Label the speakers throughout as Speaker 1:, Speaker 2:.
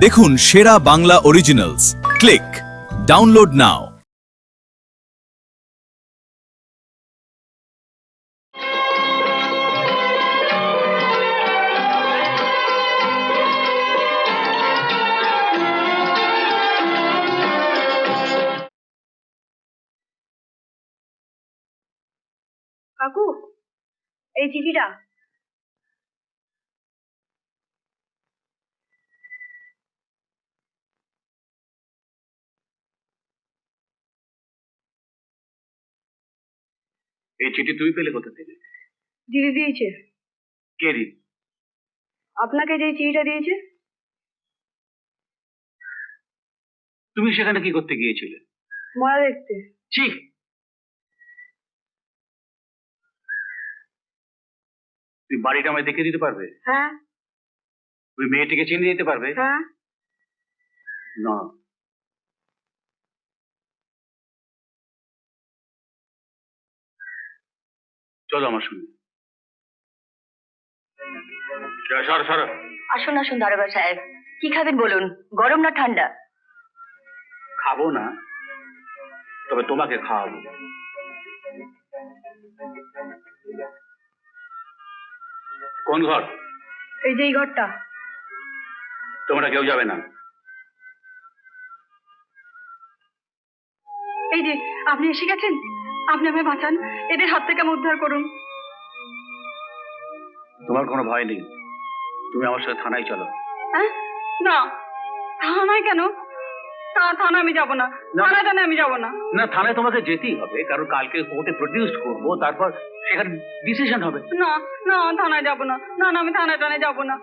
Speaker 1: দেখুন সেরা Bangla originals. Click download নাও।
Speaker 2: কাকু, এই চিঠিটা।
Speaker 3: এই চিঠি তুই পেলে কোথা থেকে?
Speaker 2: দিদি দিয়েছে।
Speaker 3: কে রে?
Speaker 2: আপনাকে যে চিঠিটা দিয়েছে।
Speaker 3: তুমি সেখানে কি করতে গিয়েছিলে?
Speaker 2: মরা দেখতে।
Speaker 3: ছি, তুই বাড়িটা আমায় দেখে দিতে পারবে?
Speaker 2: হ্যাঁ
Speaker 3: তুই মেয়েটিকে চিনে দিতে পারবে?
Speaker 2: হ্যাঁ।
Speaker 3: না, চলো আমার সঙ্গে। সর সর।
Speaker 2: আসুন আসুন দারোগা সাহেব, কি খাবেন বলুন, গরম না ঠান্ডা?
Speaker 3: খাবো না, তবে তোমাকে খাওয়াবো। কোন ঘর?
Speaker 2: এই যে এই ঘরটা।
Speaker 3: তোমরা কেউ যাবে না।
Speaker 2: এই যে আপনি এসে গেছেন, আপনি আমায় বাঁচান, এদের হাত থেকে আমায় উদ্ধার করুন।
Speaker 3: তোমার কোনো ভয় নেই, তুমি আমার সাথে থানায় চলো।
Speaker 2: হ্যাঁ? না, থানায় কেন? থানা আমি যাব না, থানায় আমি যাব না।
Speaker 3: না, থানায় তোমাকে যেতেই হবে, কারণ কালকে কোর্টে প্রডিউস করবো, তারপর সেখানে ডিসিশন হবে।
Speaker 2: না না, থানায় যাব না, না না, আমি থানায় যাব না।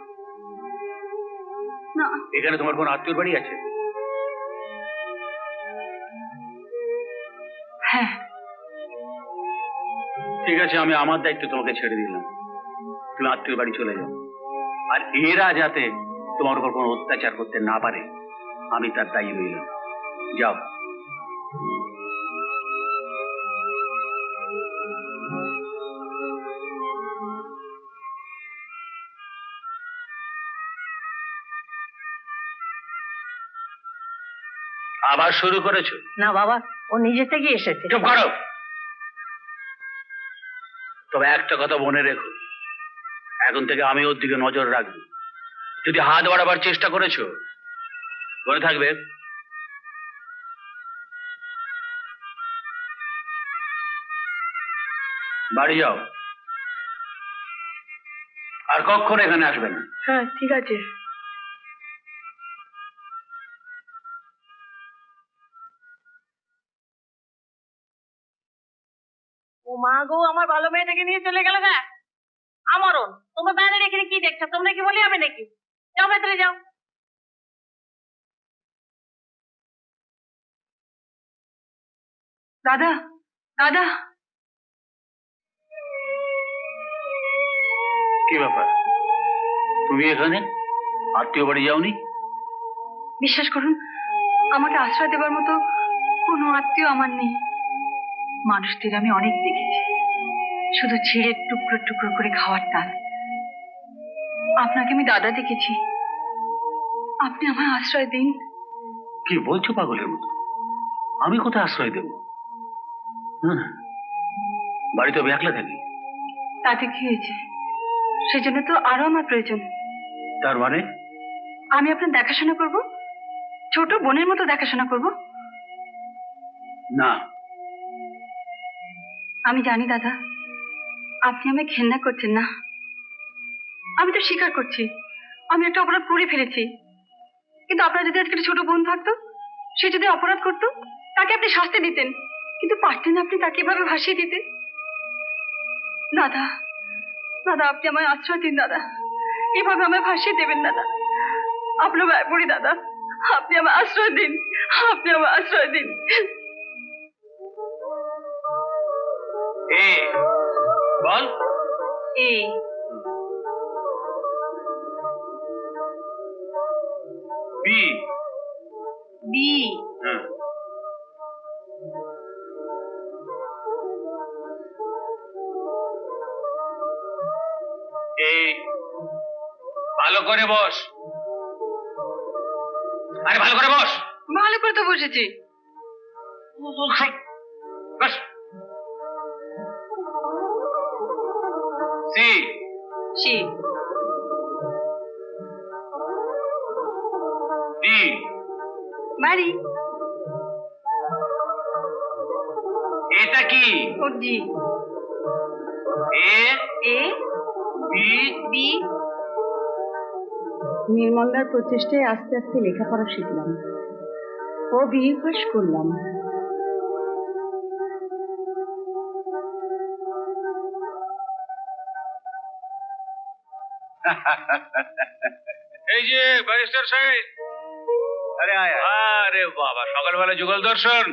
Speaker 2: না।
Speaker 3: এখানে তোমার কোন আত্মীয় বাড়ি আছে?
Speaker 2: হ্যাঁ।
Speaker 3: ঠিক আছে, আমি আমার দায়িত্ব তোমাকে ছেড়ে দিলাম, তুমি আত্মীয় বাড়ি চলে যাও। আর এরা যাতে তোমার উপর কোনো অত্যাচার করতে না পারে, আমি তার দায়ী রইলাম। যাও। আবার শুরু করেছো?
Speaker 2: না বাবা, ও নিজে থেকে এসেছে।
Speaker 3: চুপ করো। তবে একটা কথা মনে রেখো, এখন থেকে আমি ওর দিকে নজর রাখবো। যদি হাত বাড়াবার চেষ্টা করেছো, মনে থাকবে। বাড়ি যাও, আর কখনো এখানে আসবে না।
Speaker 2: হ্যাঁ ঠিক আছে। ও মা গো, আমার ভালো মেয়েটাকে নিয়ে চলে গেল না। আমারও। তোমার বাইরে এখানে কি দেখছো? তোমরা কি বলি হবে নাকি? যাও ভেতরে যাও। দাদা, দাদা।
Speaker 3: কি ব্যাপার, তুমি এখানে? আত্মীয় বাড়ি যাওনি?
Speaker 2: বিশ্বাস করুন, আমাকে আশ্রয় দেবার মতো কোনো আত্মীয় আমার নেই। মানুষদের আমি অনেক দেখেছি, শুধু ছিঁড়ে টুকরো টুকরো করে খাওয়ার টান। আপনাকে আমি দাদা দেখেছি, আপনি আমায় আশ্রয় দিন।
Speaker 3: কি বলছো পাগলের মতো? আমি কোথায় আশ্রয় দেব? হ্যাঁ, বাড়িতে আমি একলা থাকি।
Speaker 2: তাতে কি হয়েছে? সেজন্য তো আরো আমার প্রয়োজন।
Speaker 3: তার মানে?
Speaker 2: আমি আপনার দেখাশোনা করব, ছোট বোনের মতো দেখাশোনা করব।
Speaker 3: না।
Speaker 2: আমি জানি দাদা, আপনি আমায় ঘেন্না করছেন না। আমি তো স্বীকার করছি, আমি একটা অপরাধ করে ফেলেছি। কিন্তু আপনার যদি আজকে একটা ছোট বোন থাকতো, সে যদি অপরাধ করতো, তাকে আপনি শাস্তি দিতেন, কিন্তু পারতেন আপনি তাকে এভাবে ভাসিয়ে দিতে। দাদা, দাদা আপনি আমায় আশ্রয় দিন দাদা, এভাবে আমায় ভাসিয়ে দেবেন দাদা। আপনার ভাই পড়ি দাদা, আপনি আমায় আশ্রয় দিন, আপনি আমায় আশ্রয় দিন।
Speaker 3: এ বল।
Speaker 2: এই
Speaker 3: বি।
Speaker 2: বি।
Speaker 3: হ্যাঁ। এই ভালো করে বস। আরে ভালো করে বস।
Speaker 2: ভালো করে তো বসেছি।
Speaker 3: বস। সি
Speaker 2: সি
Speaker 3: ডি
Speaker 2: বাড়ি।
Speaker 3: এটা কি?
Speaker 2: ও জি।
Speaker 3: এ
Speaker 2: এ
Speaker 3: বি
Speaker 2: বি।
Speaker 4: নির্মলদার প্রচেষ্টায় আস্তে আস্তে লেখাপড়া শিখলাম ও বিএ পাস করলাম।
Speaker 3: এই যে ব্যারিস্টার সাহেব। আরে আয় আয়। আরে বাবা, সকালবেলা যুগল দর্শন।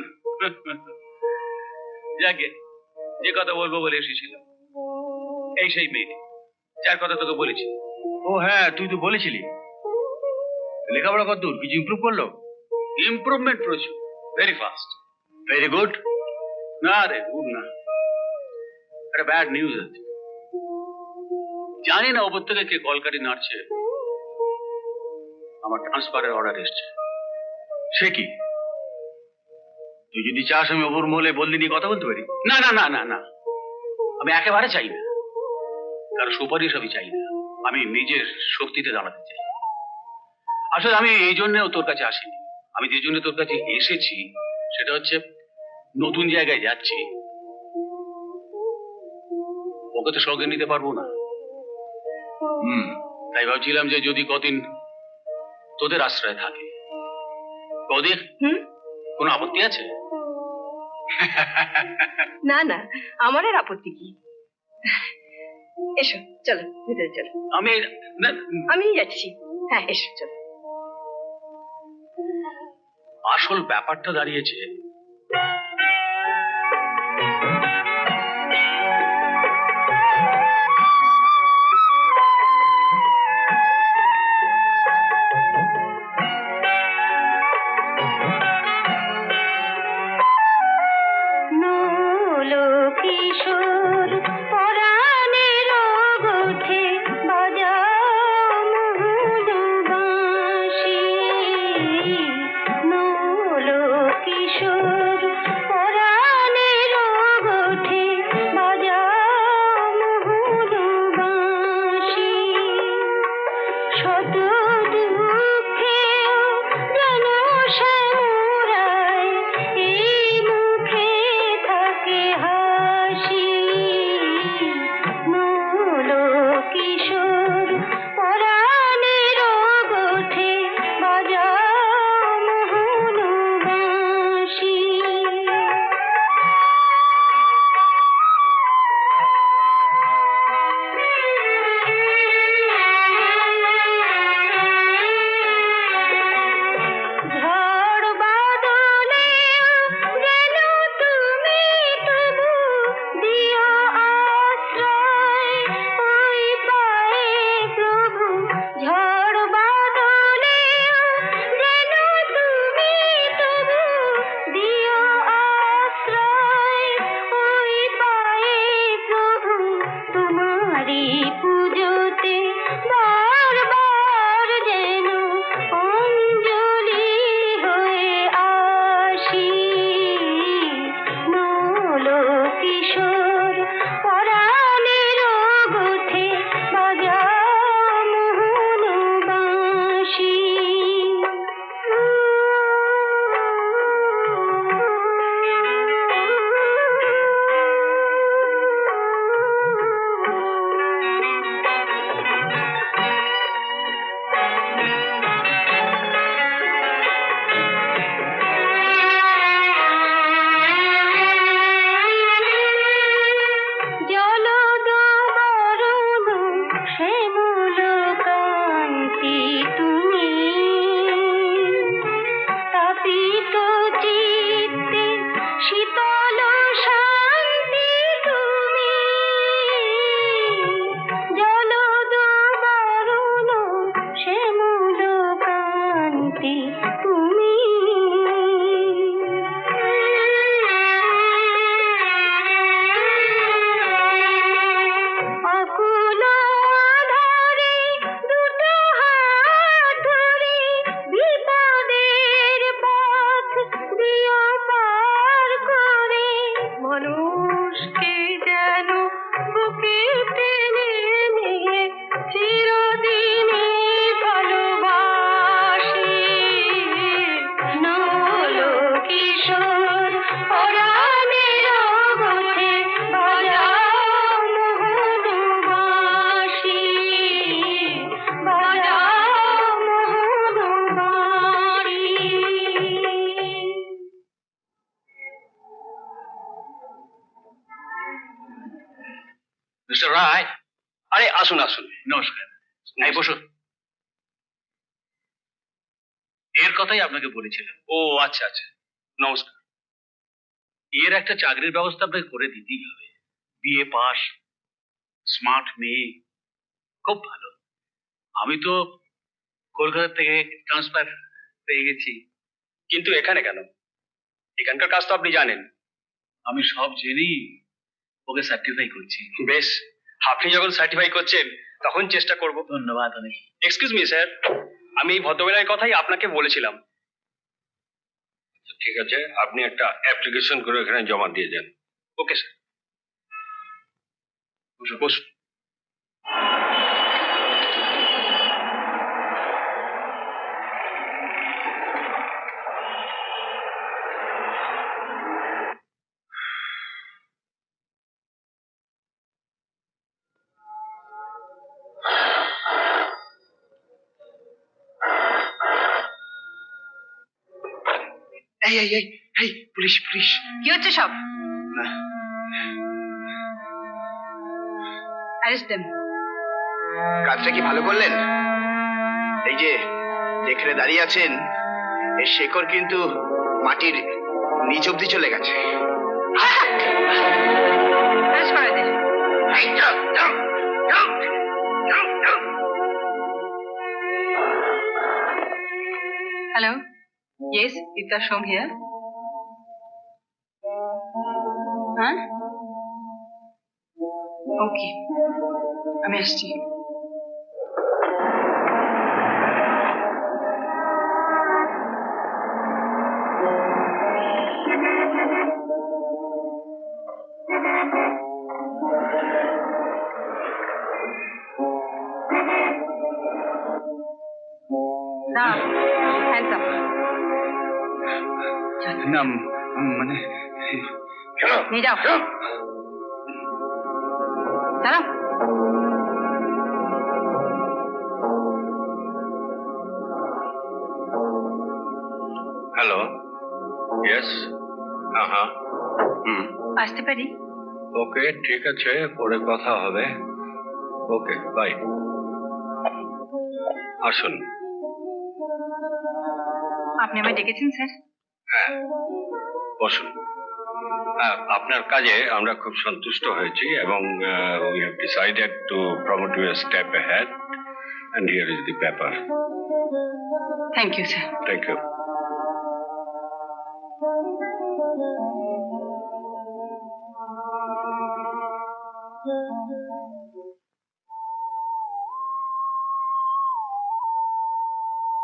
Speaker 3: যাকে যে কথা বলবো বলে এসেছিলাম, এই সেই মেয়ে যার কথা তোকে বলেছি। ও হ্যাঁ, তুই তো বলেছিলি। লেখাপড়া কত দূর? কিছু ইমপ্রুভ করলো? ইমপ্রুভমেন্ট প্রচুর, ভেরি ফাস্ট, ভেরি গুড। না রে, গুড না, একটা ব্যাড নিউজ আছে। জানি না ওপর থেকে কে কলকাটি নাড়ছে, আমার ট্রান্সফারের অর্ডার এসছে। সে কি? তুই যদি চাস আমি ওপর মহলে বললি নিয়ে কথা বলতে পারি। না না না না না, আমি একেবারে চাই না, কারণ সুপারিশ আমি চাই না, আমি নিজের শক্তিতে দাঁড়াতে চাই। আসলে আমি এই জন্যও তোর কাছে আসিনি। আমি যে জন্য তোর কাছে এসেছি সেটা হচ্ছে, নতুন জায়গায় যাচ্ছি, ওকে তো সঙ্গে নিতে পারবো না। তাই ভাবছিলাম যে যদি কদিন তোদের আশ্রয় থাকে। কদিন? কোনো আপত্তি আছে?
Speaker 2: না না, আমার আর আপত্তি কি। এসো, চলো ভিতরে চলো।
Speaker 3: আমি
Speaker 2: আমি যাচ্ছি। হ্যাঁ এসো, চলো।
Speaker 3: আসল ব্যাপারটা দাঁড়িয়েছে,
Speaker 2: কিশোর পরাণের গোঠে বাজাও মহুলবাসী। নলো কিশোর পরাণের গোঠে বাজাও মহুলবাসী। শত দুঃখেও যেন শ্যামরায় এই মুখে থাকে হাসি। নলো কিশোর পরাণের গোঠে বাজাও মহুলবাসী। ঝড় বাদলে যেন তুমি তবু দিও আশ্রয় ওই পায়ে প্রভু। ঝড় বাদলে যেন তুমি তবু দিও আশ্রয় ওই পায়ে প্রভু। তোমারি পুজোতে বারবার যেন অঞ্জলি হয়ে আসি। নলো কিশোর পরাণের গোঠে বাজাও মহুলবাসী। জলদবরণ শ্যামল কান্তি তুমি, তাপিত চিত্তে শীতল শান্তি তুমি। জলদবরণ শ্যামল কান্তি তুমি। অকুল আধারে দুটো হাত ধরে বিপদে
Speaker 3: রায়, আরে আসুন আসুন। নমস্কার। এই বসুন। এর কথাই আপনাকে বলেছিলাম। ও আচ্ছা আচ্ছা, নমস্কার। এর একটা চাকরির ব্যবস্থা আপনাকে করে দিতেই হবে। বিএ পাস, স্মার্ট মেয়ে, খুব ভালো। আমি তো কলকাতা থেকে ট্রান্সফার পেয়ে গেছি। কিন্তু এখানে কেন? এখানকার কাজ তো আপনি জানেন। আমি সব জেনেই ওকে সার্টিফাই করছি। বেশ, আপনি যখন সার্টিফাই করছেন তখন চেষ্টা করব। ধন্যবাদ অনেক। এক্সকিউজ মি স্যার, আমি এই ভদ্রমহিলার কথাই আপনাকে বলেছিলাম। ঠিক আছে, আপনি একটা অ্যাপ্লিকেশন করে এখানে জমা দিয়ে যান। Okay sir. বসুন। এই এই এই এই পুলিশ পুলিশ।
Speaker 2: কি হচ্ছে সব?
Speaker 3: না,
Speaker 2: অ্যারেস্ট দেম।
Speaker 5: কাজটা কি ভালো করলেন? এই যে যেখানে দাঁড়িয়ে আছেন এর শেকড় কিন্তু মাটির নিচ অব্দি চলে গেছে।
Speaker 2: অ্যারেস্ট করে দে।
Speaker 5: এই যাও, যাও, যাও, যাও, যাও।
Speaker 2: হ্যালো, ইয়েস, ইতা সোম হিয়ার। হ্যাঁ, ওকে, আমি আসছি। দাঁড়াও, hands up।
Speaker 3: না মানে
Speaker 5: চলো,
Speaker 2: নিয়ে যাও।
Speaker 5: চলো।
Speaker 2: দাঁড়াও।
Speaker 3: হ্যালো, ইয়েস, হ্যাঁ,
Speaker 2: আসতে পারি?
Speaker 3: ওকে, ঠিক আছে, পরে কথা হবে। ওকে, বাই। আসুন।
Speaker 2: আপনি আমায় ডেকেছেন স্যার?
Speaker 3: হ্যাঁ, বসুন। হ্যাঁ, আপনার কাজে আমরা খুব সন্তুষ্ট হয়েছি এবং we have decided to promote you a step ahead and here is the paper.
Speaker 2: Thank you sir.
Speaker 3: Thank you.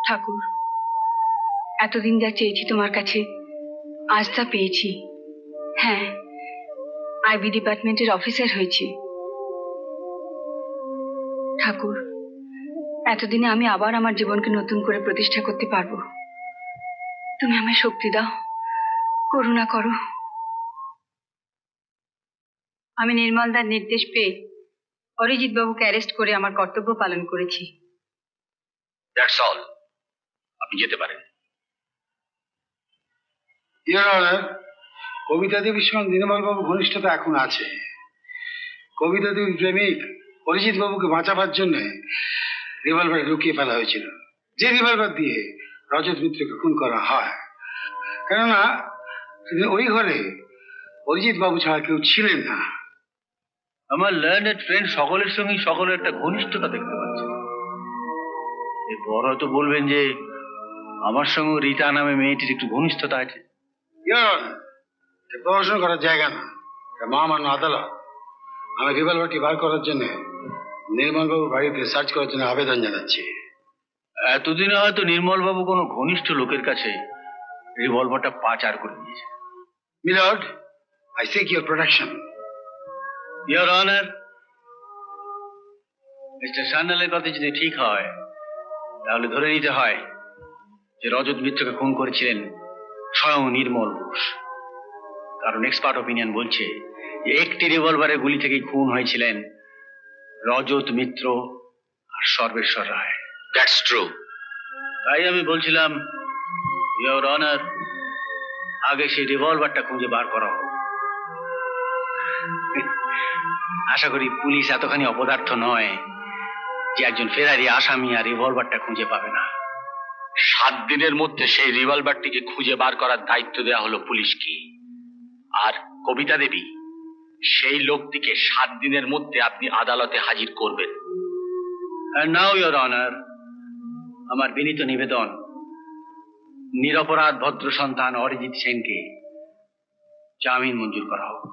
Speaker 2: ঠাকুর, এতদিন যা চেয়েছি তোমার কাছে আজ তা পেয়েছি। হ্যাঁ, আইবি ডিপার্টমেন্টের অফিসার হয়েছি। ঠাকুর, এতদিনে আমি আবার আমার জীবনকে নতুন করে প্রতিষ্ঠা করতে পারবো। তুমি আমায় শক্তি দাও, করুণা করো। আমি নির্মলদার নির্দেশ পেয়ে অরিজিৎ বাবুকে অ্যারেস্ট করে আমার কর্তব্য পালন করেছি।
Speaker 3: That's all. আপনি যেতে পারেন।
Speaker 6: ইয়োর অনার, কবিতা দেবীর সঙ্গে নির্মলবাবু ঘনিষ্ঠতা এখন আছে। কবিতা দেবীর প্রেমিক অরিজিৎ বাবুকে বাঁচাবার জন্য রিভলভার লুকিয়ে ফেলা হয়েছিল, যে রিভলভার দিয়ে রজত মিত্রকে খুন করা হয়। কেননা ওই ঘরে অরিজিৎ বাবু ছাড়া কেউ ছিলেন না।
Speaker 3: আমার লার্নেড ফ্রেন্ড সকলের সঙ্গেই সকলের একটা ঘনিষ্ঠতা দেখতে পাচ্ছি। এরপর হয়তো বলবেন যে আমার সঙ্গে রীতা নামে মেয়েটির একটু ঘনিষ্ঠতা আছে।
Speaker 6: ইয়োর অনার, এটা প্রহসন করার জায়গা না, এটা মহামান্য আদালত। আমি রিভলভারটি বার করার জন্য নির্মলবাবুর বাড়িতে সার্চ করার জন্য আবেদন জানাচ্ছি।
Speaker 3: এতদিনে হয়তো নির্মলবাবু কোনো ঘনিষ্ঠ লোকের কাছে রিভলভারটা পাচার করে দিয়েছে।
Speaker 6: Milord, I seek your protection.
Speaker 3: Your honour, mister সান্যালের কথা যদি ঠিক হয় তাহলে ধরে নিতে হয় যে রজত মিত্রকে খুন করেছিলেন স্বয়ং নির্মল ঘোষ। কারণ এক্সপার্ট ওপিনিয়ন বলছে যে একটি রিভলভারের গুলি থেকেই খুন হয়েছিলেন রজত মিত্র আর সর্বেশ্বর রায়। That's true. তাই আমি বলছিলাম, ইয়োর অনার, আগে সেই রিভলভারটা খুঁজে বার করা হোক। আশা করি পুলিশ এতখানি অপদার্থ নয় যে একজন ফেরারি আসামি আর রিভলভারটা খুঁজে পাবে না। 7 দিনের মধ্যে সেই রিভলভারটিকে খুঁজে বার করার দায়িত্ব দেওয়া হলো পুলিশকে। আর কবিতা দেবী, সেই লোকটিকে 7 দিনের মধ্যে আপনি আদালতে হাজির করবেন। নাও ইওর অনার, আমার বিনীত নিবেদন, নিরপরাধ ভদ্র সন্তান অরিজিৎ সেনকে জামিন মঞ্জুর করা হোক।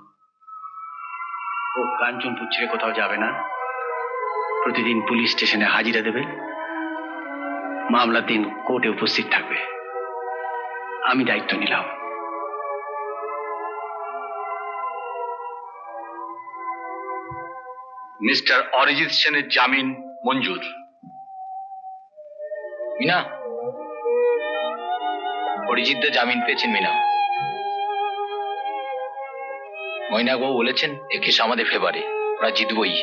Speaker 3: ও কাঞ্চনপুর ছেড়ে কোথাও যাবে না, প্রতিদিন পুলিশ স্টেশনে হাজিরা দেবে, মামলার দিন কোর্টে উপস্থিত থাকবে। আমি দায়িত্ব নিলাম। মিস্টার অরিজিৎ সেনের জামিন মঞ্জুর।
Speaker 7: মিনা, অরিজিৎ দা জামিন পেয়েছেন। মিনা, ময়নাবাবু বলেছেন এ কেস আমাদের ফেভারে, ওরা জিতবই।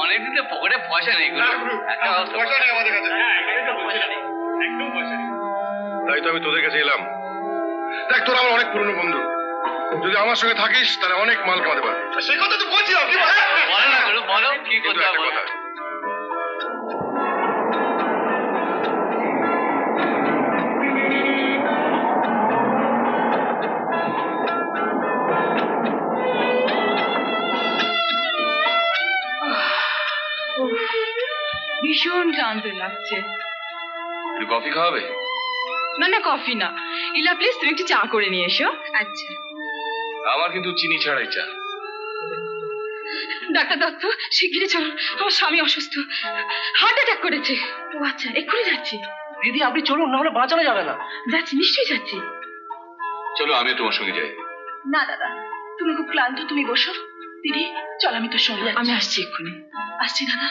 Speaker 3: অনেকদিন তো পকেটে পয়সা নেই,
Speaker 8: তাই তো আমি তোদের কাছে এলাম। দেখ, তোরা আমার অনেক পুরনো বন্ধু, যদি আমার সঙ্গে থাকিস তাহলে অনেক মাল কামাতে পারবি। সেই কথা তো বলছিলাম।
Speaker 3: বলো কি কথা।
Speaker 2: ভীষণ ক্লান্ত লাগছে।
Speaker 8: একটু কফি খাওয়াবে?
Speaker 2: না না, কফি না। ইলা প্লিজ তুমি একটু চা করে নিয়ে এসো। আচ্ছা।
Speaker 8: আমার কিন্তু চিনি ছাড়াই চা।
Speaker 2: ডাক্তার দত্ত, শিগগিরই চলুন, আমার স্বামী অসুস্থ, হার্ট অ্যাটাক করেছে। ও আচ্ছা, এক্ষুনি যাচ্ছি।
Speaker 7: দিদি আপনি চলুন, না হলে বাঁচানো যাবে না।
Speaker 2: যাচ্ছি, নিশ্চয়ই যাচ্ছি।
Speaker 8: চলো আমিও তোমার সঙ্গে যাই।
Speaker 2: না দাদা, তুমি খুব ক্লান্ত, তুমি বসো। দিদি চল, আমি তোর সঙ্গে যাচ্ছি। আমি আসছি এক্ষুনি। আসছি দাদা।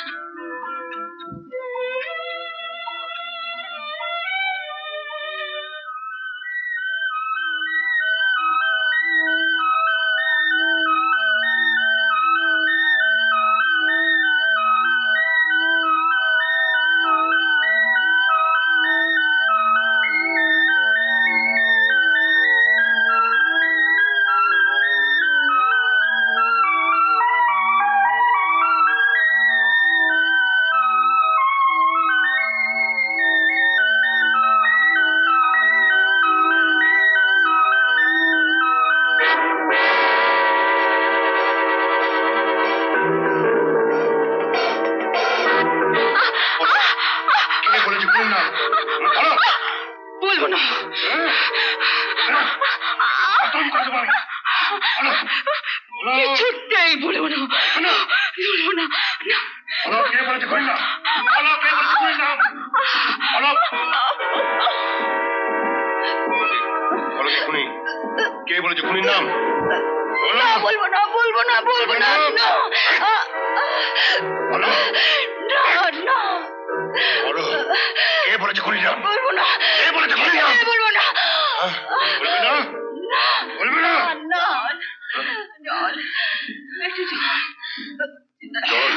Speaker 2: বলবো না, কিছুতেই বলবো না, বলবো না।
Speaker 8: কে বলেছে খুনির নাম?
Speaker 2: বলবো না, বলবো না, বলবো না, না না।
Speaker 8: কে বলেছে খুনির নাম?
Speaker 2: বলবো না,
Speaker 8: কে বলেছে খুনির নাম?
Speaker 2: বলবো না,
Speaker 8: বলবি না? বলবি না?
Speaker 2: না। জল, একটু জল।
Speaker 8: জল?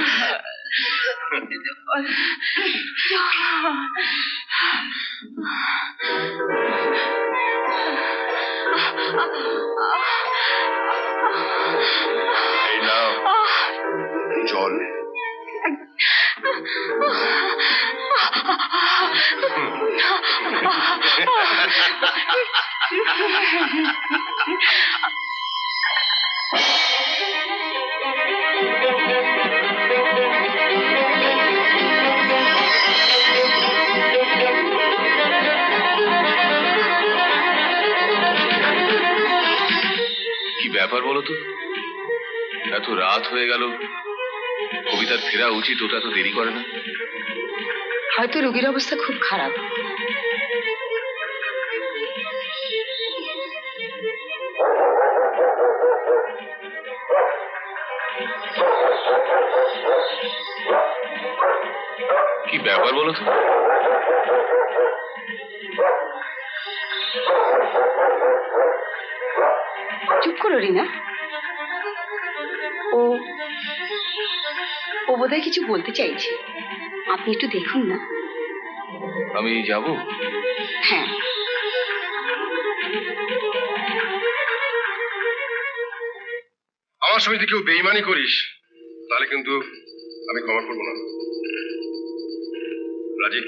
Speaker 8: এই নাও জল। কি ব্যাপার বলো তো, এত রাত হয়ে গেল, কবিতার ফেরা উচিত, ওটা তো দেরি করে না।
Speaker 4: হয়তো রোগীর অবস্থা খুব খারাপ।
Speaker 8: কি ব্যাপার বলো তো?
Speaker 2: চুপ করো রিনা। ও ও বোধহয় কিছু বলতে চাইছে, আপনি একটু দেখুন না।
Speaker 8: আমি যাব?
Speaker 2: হ্যাঁ।
Speaker 9: আমার সঙ্গে যদি কেউ বেইমানি করিস তাহলে কিন্তু আমি ক্ষমা করবো না। রাজি?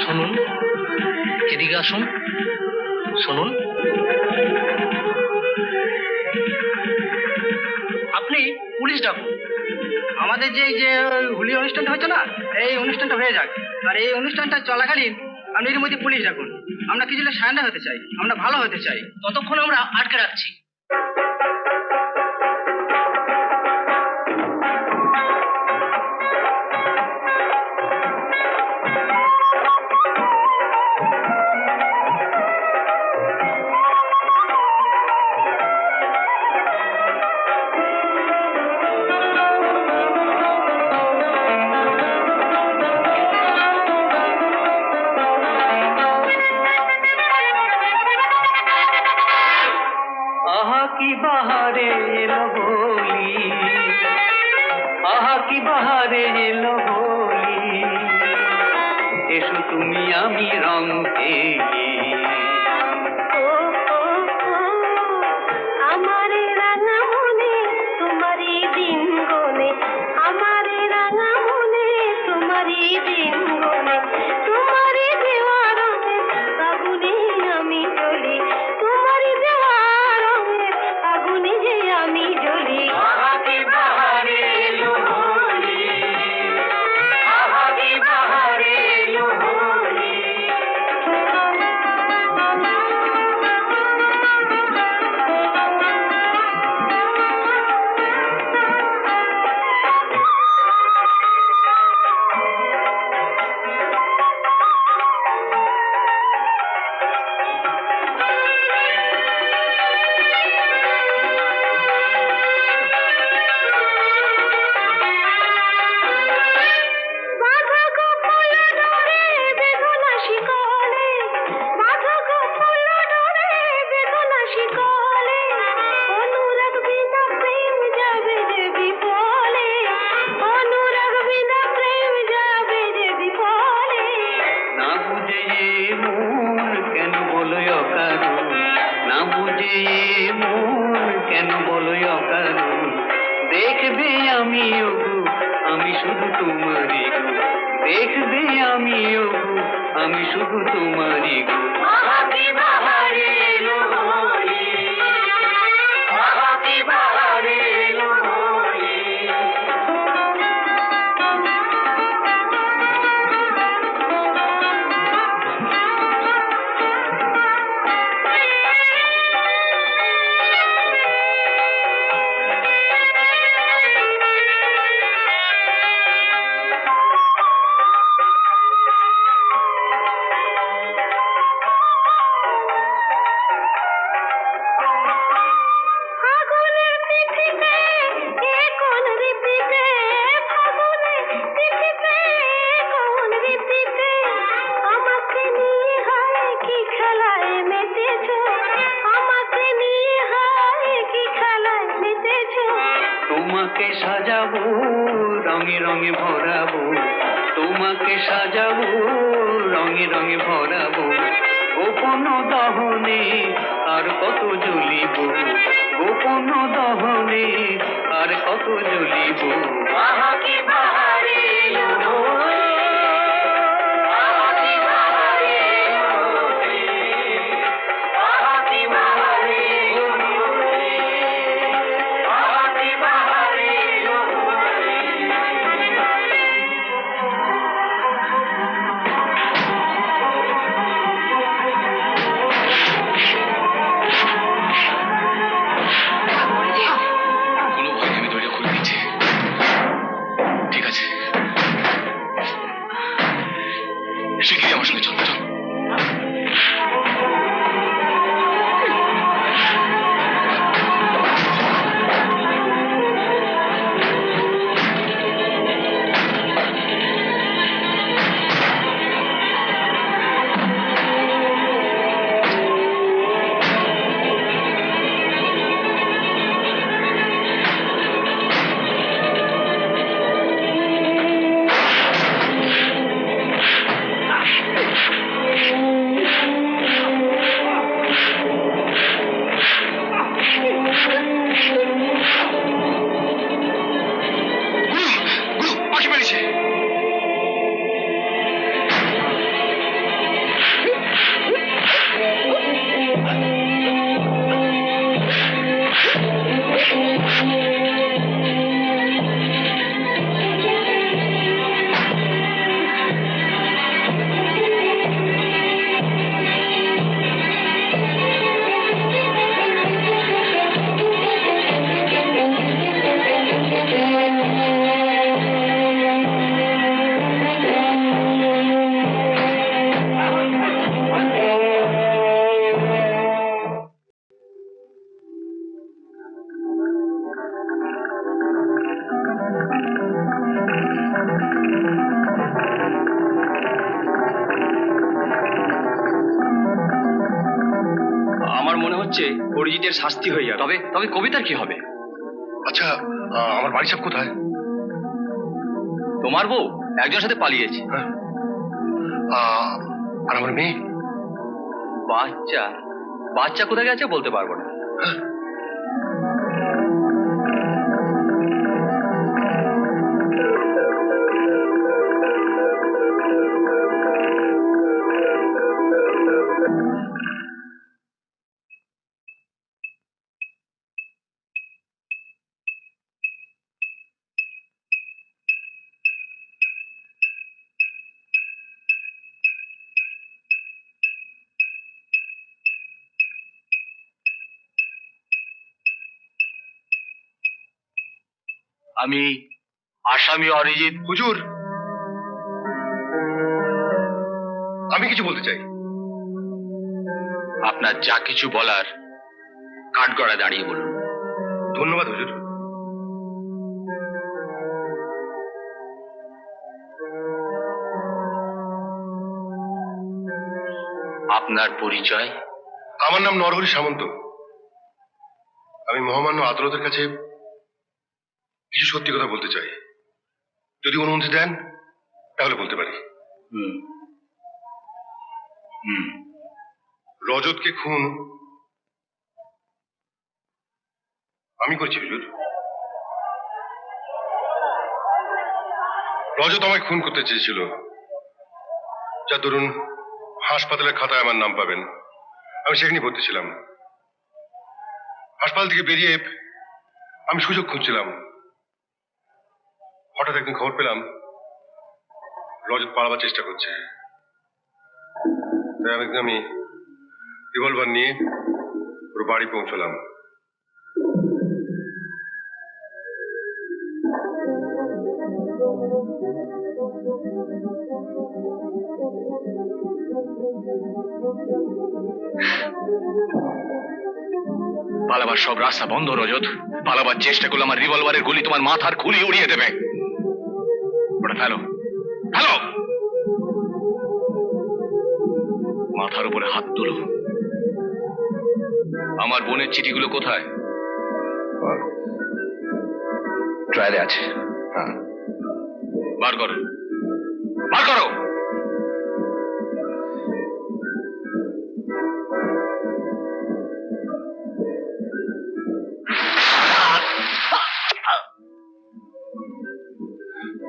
Speaker 10: শুনুন, এদিকে আসুন। শুনুন, আপনি পুলিশ ডাকুন। আমাদের যে হোলি অনুষ্ঠানটা হচ্ছে না, এই অনুষ্ঠানটা হয়ে যাক, আর এই অনুষ্ঠানটা চলাকালীন আপনি এর মধ্যে পুলিশ ডাকুন। আমরা কিছুটা সারেন্ডার হতে চাই, আমরা ভালো হতে চাই, ততক্ষণ আমরা আটকে রাখছি। আহা কি বাহারে এলো হোলি, আহা কি বাহারে এলো হোলি, এসো তুমি আমি রং খেলি।
Speaker 11: আমারে রাঙা মনে তোমারই দিন গনে, আমারে রাঙা মনে তোমারই দিন গনে, তোমারই দেওয়া রঙে আগুনে আমি জ্বলি, তোমারই দেওয়া রঙে আগুনে আমি জ্বলি।
Speaker 10: আহা কি বাহারে এলো হোলি, আহা কি বাহারে এলো হোলি।
Speaker 11: বাঁধা গো ফুল ডোরে বেদনা শিকলে, বাঁধা গো ফুল ডোরে বেদনা শিকলে, অনুরাগ বিনা প্রেম যাবে যে বিফলে, অনুরাগ বিনা প্রেম যাবে যে বিফলে।
Speaker 10: না বুঝে মন কেন বলো অকারণ, না বুঝে মন কেন বলো অকারণ, দেখবে আমি ওগো আমি শুধু তোমারই গো, দেখবে আমি ওগো আমি শুধু তোমারই গো। আহা কি বাহারে এলো হোলি, আহা কি বাহারে এলো হোলি।
Speaker 11: ফাগুনের তিথিতে এ কোন রীতিতে, ফাগুনের তিথিতে এ কোন রীতিতে, আমাকে নিয়ে হায় কি খেলায় মেতেছো, আমাকে নিয়ে হায় কি খেলায় মেতেছো।
Speaker 10: তোমাকে সাজাবো রঙে রঙে ভরাবো, তোমাকে সাজাবো রঙে রঙে ভরাবো, গোপন দহনে আর কত জ্বলিব, গোপন দহনে আর কত জ্বলিব। আহা কি বাহারে এলো হোলি, আহা কি বাহারে এলো হোলি, আহা কি বাহারে এলো হোলি, আহা কি বাহারে এলো হোলি।
Speaker 3: আমার মনে হচ্ছে অরিজিতের শাস্তি হয়ে যাবে। তবে তবে কবিতার কি হবে?
Speaker 9: আচ্ছা, আমার বাড়ি সব কোথায়?
Speaker 3: তোমার বউ একজনের সাথে পালিয়েছে।
Speaker 9: আর আমার মেয়ে?
Speaker 3: বাচ্চা বাচ্চা কোথায় গেছে বলতে পারবো না। আমি আসামি অরিজিৎ।
Speaker 9: হুজুর, আমি কিছু বলতে চাই।
Speaker 7: আপনার যা কিছু বলার কাঠগড়ায় দাঁড়িয়ে বলুন।
Speaker 9: ধন্যবাদ হুজুর।
Speaker 7: আপনার পরিচয়?
Speaker 9: আমার নাম নরহরি সামন্ত। আমি মহামান্য আদালতের কাছে কিছু সত্যি কথা বলতে চাই। যদি অনুমতি দেন তাহলে বলতে পারি। রজতকে খুন আমি করছি হুজুর। রজত আমায় খুন করতে চেয়েছিল, যা ধরুন হাসপাতালের খাতায় আমার নাম পাবেন। আমি সেখানে ভর্তি ছিলাম। হাসপাতাল থেকে বেরিয়ে আমি সুযোগ খুঁজছিলাম। হঠাৎ একদিন খবর পেলাম রজত পালাবার চেষ্টা করছে। তাই আমি রিভলভার নিয়ে ওর বাড়ি পৌঁছলাম।
Speaker 7: পালাবার সব রাস্তা বন্ধ রজত। পালাবার চেষ্টা করলে আমার রিভলভারের গুলি তোমার মাথার খুলি উড়িয়ে দেবে। ওটা ফেলো, ফেলো। মাথার উপরে হাত তুলো। আমার বোনের চিঠিগুলো কোথায়?
Speaker 5: ট্রায়ালে আছে। হ্যাঁ,
Speaker 7: বার করো, বার করো।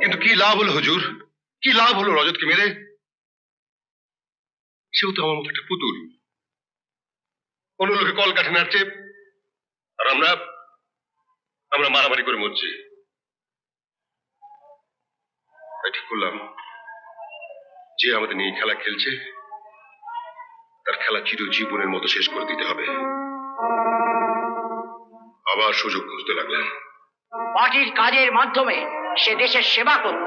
Speaker 9: কিন্তু কি লাভ হলো হুজুর? কি লাভ হলো রজতকে মেরে? সেও তো আমার মতো একটা পুতুল। অন্য লোকে কল কাঠে নাড়ছে আর আমরা আমরা মারামারি করে মরছি। তাই ঠিক করলাম যে আমাদের নিয়ে খেলা খেলছে তার খেলা চিরজীবনের মতো শেষ করে দিতে হবে। আবার সুযোগ খুঁজতে লাগলাম।
Speaker 10: পার্টির কাজের মাধ্যমে সে দেশের সেবা করত।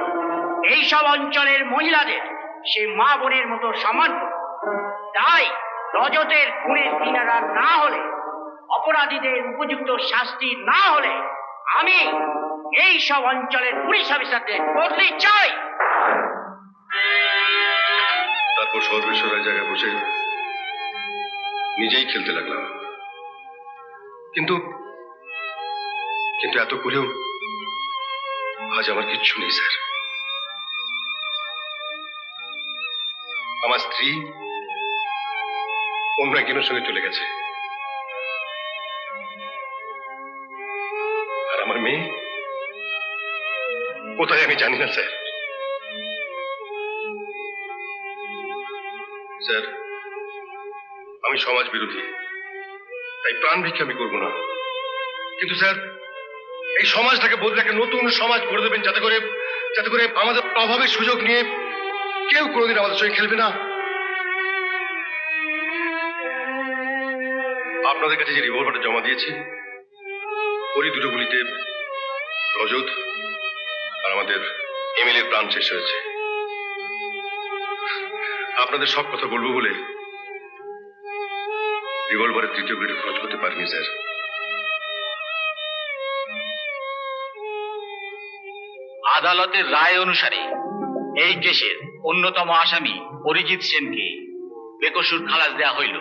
Speaker 10: এইসব অঞ্চলের মহিলাদের সে মা বোনের মতো সম্মান করত। তাই রজতের খুনের কিনারা না হলে, অপরাধীদের উপযুক্ত শাস্তি না হলে আমি এই সব অঞ্চলের পুলিশ অফিসারদের বদলি চাই।
Speaker 9: তারপর সর্বেশ্বরের জায়গায় বসে নিজেই খেলতে লাগলাম। কিন্তু কিন্তু এত করেও আজ আমার কিচ্ছু নেই স্যার। আমার স্ত্রী অন্য একজনের সঙ্গে চলে গেছে, আর আমার মেয়ে কোথায় আমি জানি না স্যার। স্যার, আমি সমাজ বিরোধী, তাই প্রাণ ভিক্ষা আমি করবো না। কিন্তু স্যার, এই সমাজটাকে বদলে একটা নতুন সমাজ গড়ে দেবেন, যাতে করে আমাদের অভাবের সুযোগ নিয়ে কেউ কোনোদিন আমাদের সঙ্গে খেলবে না। আপনাদের কাছে যে রিভলভারটা জমা দিয়েছি, ওরই দুটো গুলিতে রজত আর আমাদের এমএলএ প্রাণ শেষ হয়েছে। আপনাদের সব কথা বলবো বলে রিভলভারের তৃতীয় গুলিটা খরচ করতে পারিনি স্যার।
Speaker 3: আদালতের রায় অনুসারে এই কেসের অন্যতম আসামি অরিজিৎ সেনকে বেকসুর খালাস দেয়া হইল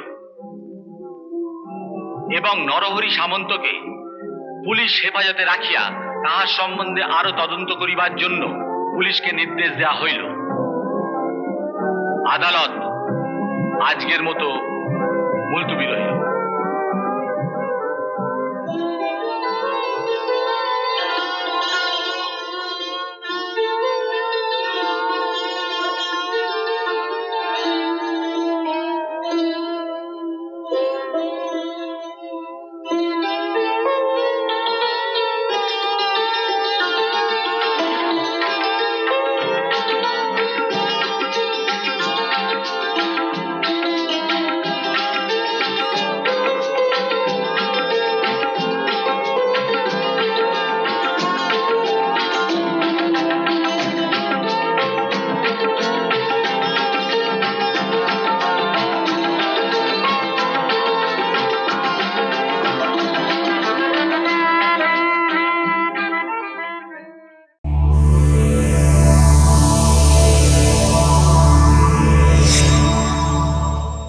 Speaker 3: এবং নরহরি সামন্তকে পুলিশ হেফাজতে রাখিয়া তাহার সম্বন্ধে আরো তদন্ত করিবার জন্য পুলিশকে নির্দেশ দেয়া হইল। আদালত আজকের মতো মুলতুবি রহিল।